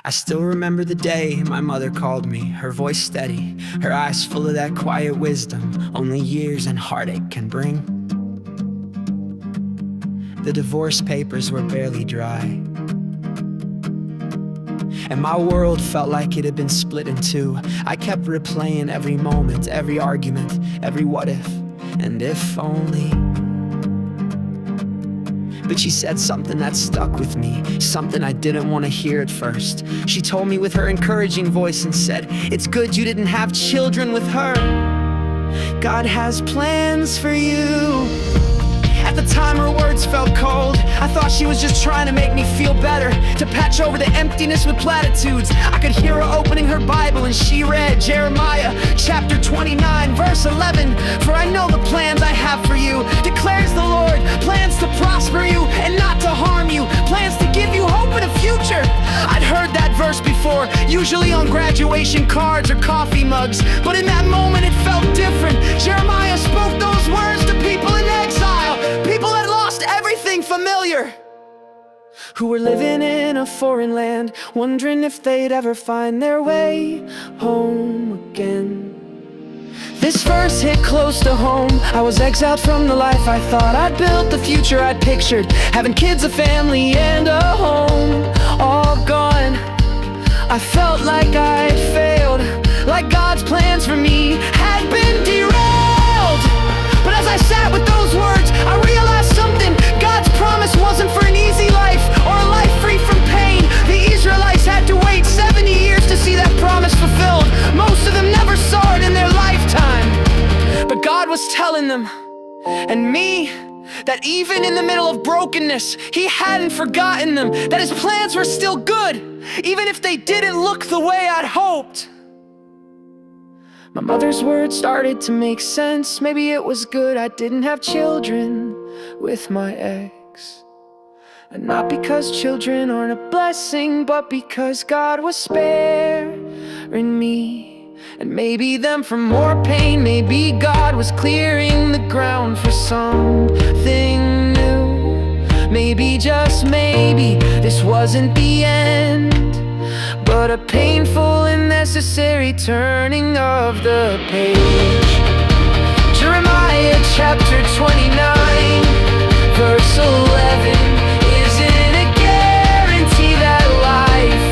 I still remember the day my mother called me, her voice steady, her eyes full of that quiet wisdom only years and heartache can bring. The divorce papers were barely dry, and my world felt like it had been split in two. I kept replaying every moment, every argument, every what if, and if only. But she said something that stuck with me, something I didn't want to hear at first. She told me with her encouraging voice and said, "It's good you didn't have children with her. God has plans for you." At the time her words felt cold. I thought she was just trying to make me feel better, to patch over the emptiness with platitudes. I could hear her opening her Bible and she read Jeremiah chapter 29 verse 11. "For I know the plans I have for you, declares the Lord, plans to prosper you and not to harm you, plans to give you hope and a future." I'd heard that verse before, usually on graduation cards or coffee mugs, but in that moment it felt different. Jeremiah spoke those words to people in exile, people that lost everything familiar, who were living in a foreign land, wondering if they'd ever find their way home again. This verse hit close to home. I was exiled from the life I thought I'd built, the future I'd pictured, having kids, a family, and a home, all gone. I felt like I'd failed, like God's plans for me had been derailed. But as I sat with those words, I realized something. God's promise wasn't for an easy life or a life free from pain. The Israelites had to wait 70 years to see that promise fulfilled. Most of them never saw it in their lifetime. But God was telling them, and me, that even in the middle of brokenness, He hadn't forgotten them, that His plans were still good, even if they didn't look the way I'd hoped. My mother's words started to make sense. Maybe it was good I didn't have children with my ex. And not because children aren't a blessing, but because God was sparing me. And maybe them from more pain, maybe God was clearing the ground for something new. Maybe, just maybe, this wasn't the end, but a painful and necessary turning of the page. Jeremiah chapter 29 verse 11. Isn't a guarantee that life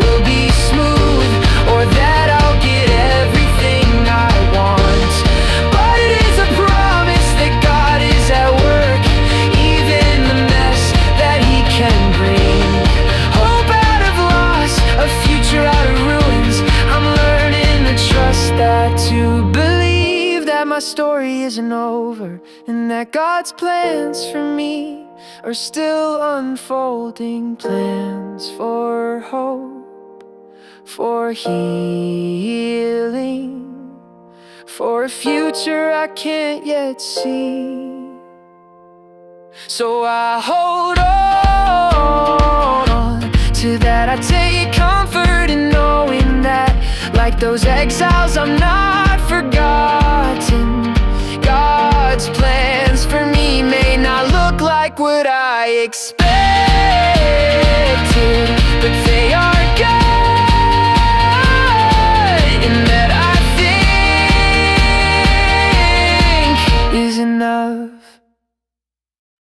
will be smooth, or that I'll get everything I want, but it is a promise that God is at work, even the mess that He can bring. Hope out of loss, a future out of ruins. I'm learning to trust that, to believe that my story isn't over, and that God's plans for me are still unfolding. Plans for hope, for healing, for a future I can't yet see. So I hold on to that. I take comfort in knowing that, like those exiles, I'm not forgotten. God's plans for me may not look like what I expected, but they are good, and that